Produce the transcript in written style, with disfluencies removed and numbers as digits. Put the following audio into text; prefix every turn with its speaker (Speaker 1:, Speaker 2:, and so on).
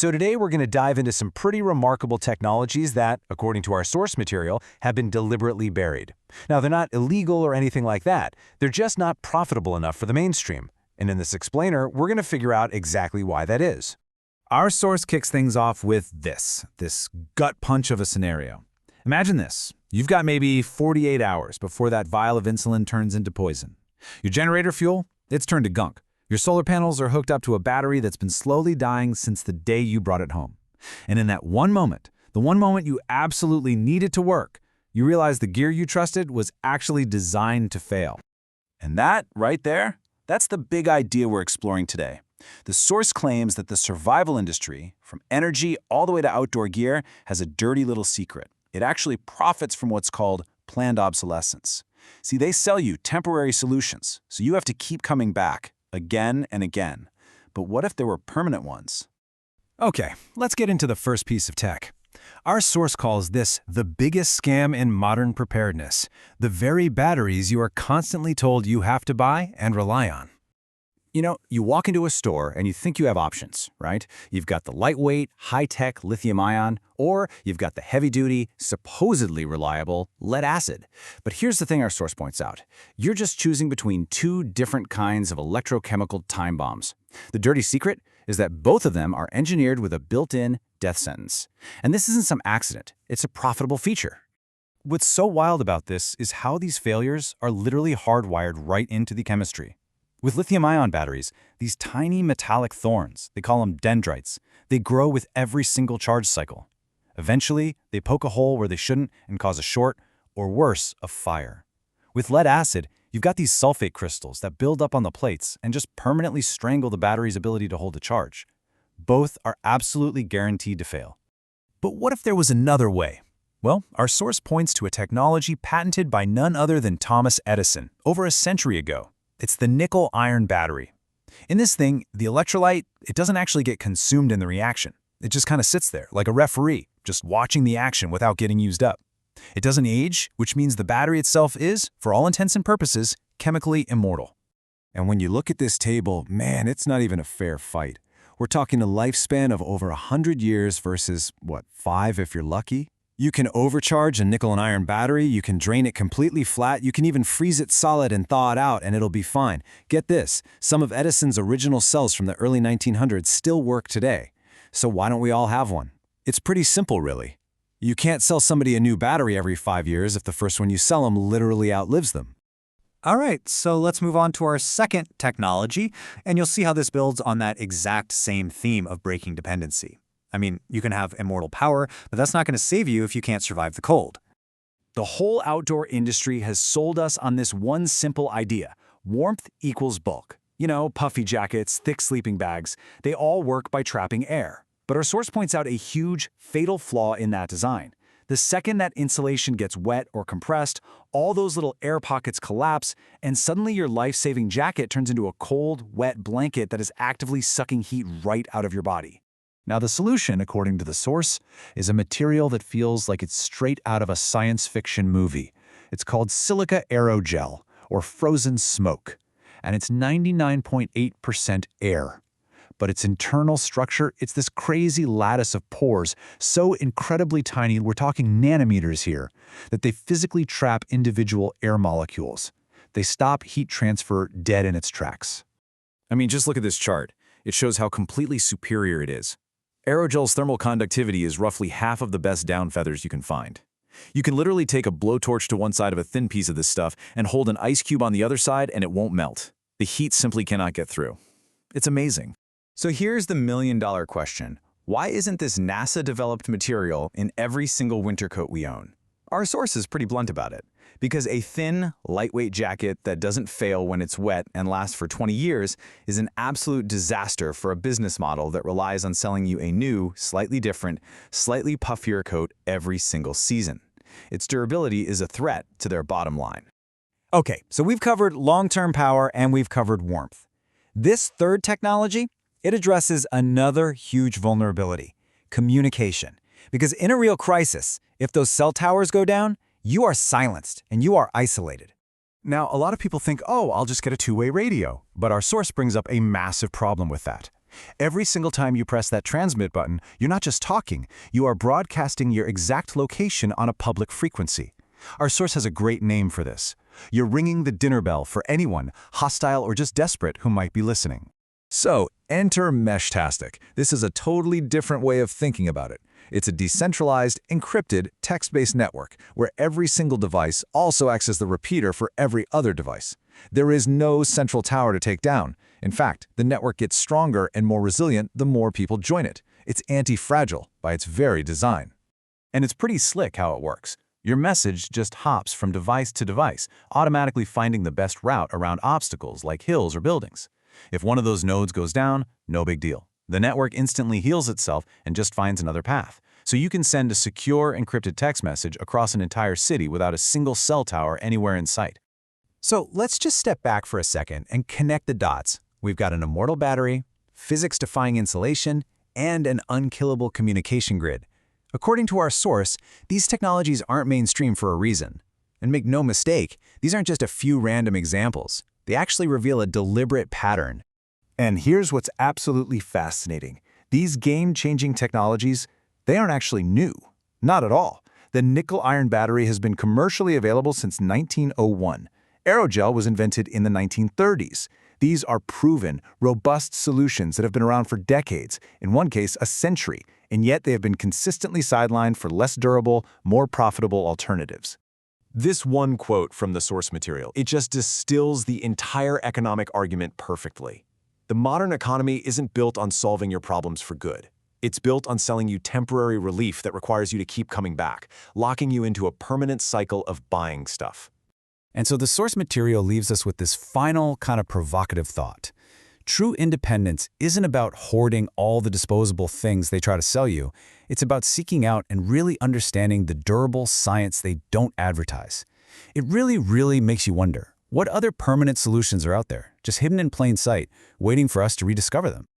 Speaker 1: So today we're going to dive into some pretty remarkable technologies that, according to our source material, have been deliberately buried. Now, they're not illegal or anything like that. They're just not profitable enough for the mainstream. And in this explainer, we're going to figure out exactly why that is.
Speaker 2: Our source kicks things off with this gut punch of a scenario. Imagine this. You've got maybe 48 hours before that vial of insulin turns into poison. Your generator fuel, it's turned to gunk. Your solar panels are hooked up to a battery that's been slowly dying since the day you brought it home. And in that one moment, the one moment you absolutely need it to work, you realize the gear you trusted was actually designed to fail.
Speaker 3: And that, right there, that's the big idea we're exploring today. The source claims that the survival industry, from energy all the way to outdoor gear, has a dirty little secret. It actually profits from what's called planned obsolescence. See, they sell you temporary solutions, so you have to keep coming back, again and again. But what if there were permanent ones?
Speaker 1: Okay, let's get into the first piece of tech. Our source calls this the biggest scam in modern preparedness, the very batteries you are constantly told you have to buy and rely on.
Speaker 3: You know, you walk into a store and you think you have options, right? You've got the lightweight, high-tech lithium-ion, or you've got the heavy-duty, supposedly reliable lead-acid. But here's the thing our source points out. You're just choosing between two different kinds of electrochemical time bombs. The dirty secret is that both of them are engineered with a built-in death sentence. And this isn't some accident. It's a profitable feature.
Speaker 1: What's so wild about this is how these failures are literally hardwired right into the chemistry. With lithium-ion batteries, these tiny metallic thorns, they call them dendrites, they grow with every single charge cycle. Eventually, they poke a hole where they shouldn't and cause a short, or worse, a fire. With lead acid, you've got these sulfate crystals that build up on the plates and just permanently strangle the battery's ability to hold a charge. Both are absolutely guaranteed to fail. But what if there was another way? Well, our source points to a technology patented by none other than Thomas Edison over a century ago. It's the nickel-iron battery. In this thing, the electrolyte, it doesn't actually get consumed in the reaction. It just kind of sits there, like a referee, just watching the action without getting used up. It doesn't age, which means the battery itself is, for all intents and purposes, chemically immortal.
Speaker 3: And when you look at this table, man, it's not even a fair fight. We're talking a lifespan of over 100 years versus, 5 if you're lucky? You can overcharge a nickel and iron battery, you can drain it completely flat, you can even freeze it solid and thaw it out and it'll be fine. Get this, some of Edison's original cells from the early 1900s still work today. So why don't we all have one? It's pretty simple, really. You can't sell somebody a new battery every 5 years if the first one you sell them literally outlives them.
Speaker 4: All right, so let's move on to our second technology, and you'll see how this builds on that exact same theme of breaking dependency. I mean, you can have immortal power, but that's not going to save you if you can't survive the cold.
Speaker 3: The whole outdoor industry has sold us on this one simple idea. Warmth equals bulk. You know, puffy jackets, thick sleeping bags, they all work by trapping air. But our source points out a huge, fatal flaw in that design. The second that insulation gets wet or compressed, all those little air pockets collapse, and suddenly your life-saving jacket turns into a cold, wet blanket that is actively sucking heat right out of your body.
Speaker 2: Now, the solution, according to the source, is a material that feels like it's straight out of a science fiction movie. It's called silica aerogel, or frozen smoke, and it's 99.8% air. But its internal structure, it's this crazy lattice of pores, so incredibly tiny, we're talking nanometers here, that they physically trap individual air molecules. They stop heat transfer dead in its tracks.
Speaker 3: I mean, just look at this chart. It shows how completely superior it is. Aerogel's thermal conductivity is roughly half of the best down feathers you can find. You can literally take a blowtorch to one side of a thin piece of this stuff and hold an ice cube on the other side and it won't melt. The heat simply cannot get through. It's amazing.
Speaker 5: So here's the million-dollar question. Why isn't this NASA-developed material in every single winter coat we own? Our source is pretty blunt about it. Because a thin, lightweight jacket that doesn't fail when it's wet and lasts for 20 years is an absolute disaster for a business model that relies on selling you a new, slightly different, slightly puffier coat every single season. Its durability is a threat to their bottom line.
Speaker 4: Okay, so we've covered long-term power and we've covered warmth. This third technology, it addresses another huge vulnerability, communication. Because in a real crisis, if those cell towers go down, you are silenced and you are isolated.
Speaker 1: Now, a lot of people think, oh, I'll just get a two-way radio. But our source brings up a massive problem with that.
Speaker 3: Every single time you press that transmit button, you're not just talking, you are broadcasting your exact location on a public frequency. Our source has a great name for this. You're ringing the dinner bell for anyone, hostile or just desperate, who might be listening.
Speaker 2: So, enter Meshtastic. This is a totally different way of thinking about it. It's a decentralized, encrypted, text-based network where every single device also acts as the repeater for every other device. There is no central tower to take down. In fact, the network gets stronger and more resilient the more people join it. It's anti-fragile by its very design.
Speaker 1: And it's pretty slick how it works. Your message just hops from device to device, automatically finding the best route around obstacles like hills or buildings. If one of those nodes goes down, no big deal. The network instantly heals itself and just finds another path. So you can send a secure, encrypted text message across an entire city without a single cell tower anywhere in sight.
Speaker 4: So let's just step back for a second and connect the dots. We've got an immortal battery, physics-defying insulation, and an unkillable communication grid. According to our source, these technologies aren't mainstream for a reason. And make no mistake, these aren't just a few random examples. They actually reveal a deliberate pattern.
Speaker 3: And here's what's absolutely fascinating. These game-changing technologies, they aren't actually new. Not at all. The nickel-iron battery has been commercially available since 1901. Aerogel was invented in the 1930s. These are proven, robust solutions that have been around for decades, in one case a century, and yet they have been consistently sidelined for less durable, more profitable alternatives. This one quote from the source material, it just distills the entire economic argument perfectly. The modern economy isn't built on solving your problems for good. It's built on selling you temporary relief that requires you to keep coming back, locking you into a permanent cycle of buying stuff.
Speaker 1: And so the source material leaves us with this final kind of provocative thought. True independence isn't about hoarding all the disposable things they try to sell you. It's about seeking out and really understanding the durable science they don't advertise. It really makes you wonder, what other permanent solutions are out there, just hidden in plain sight, waiting for us to rediscover them?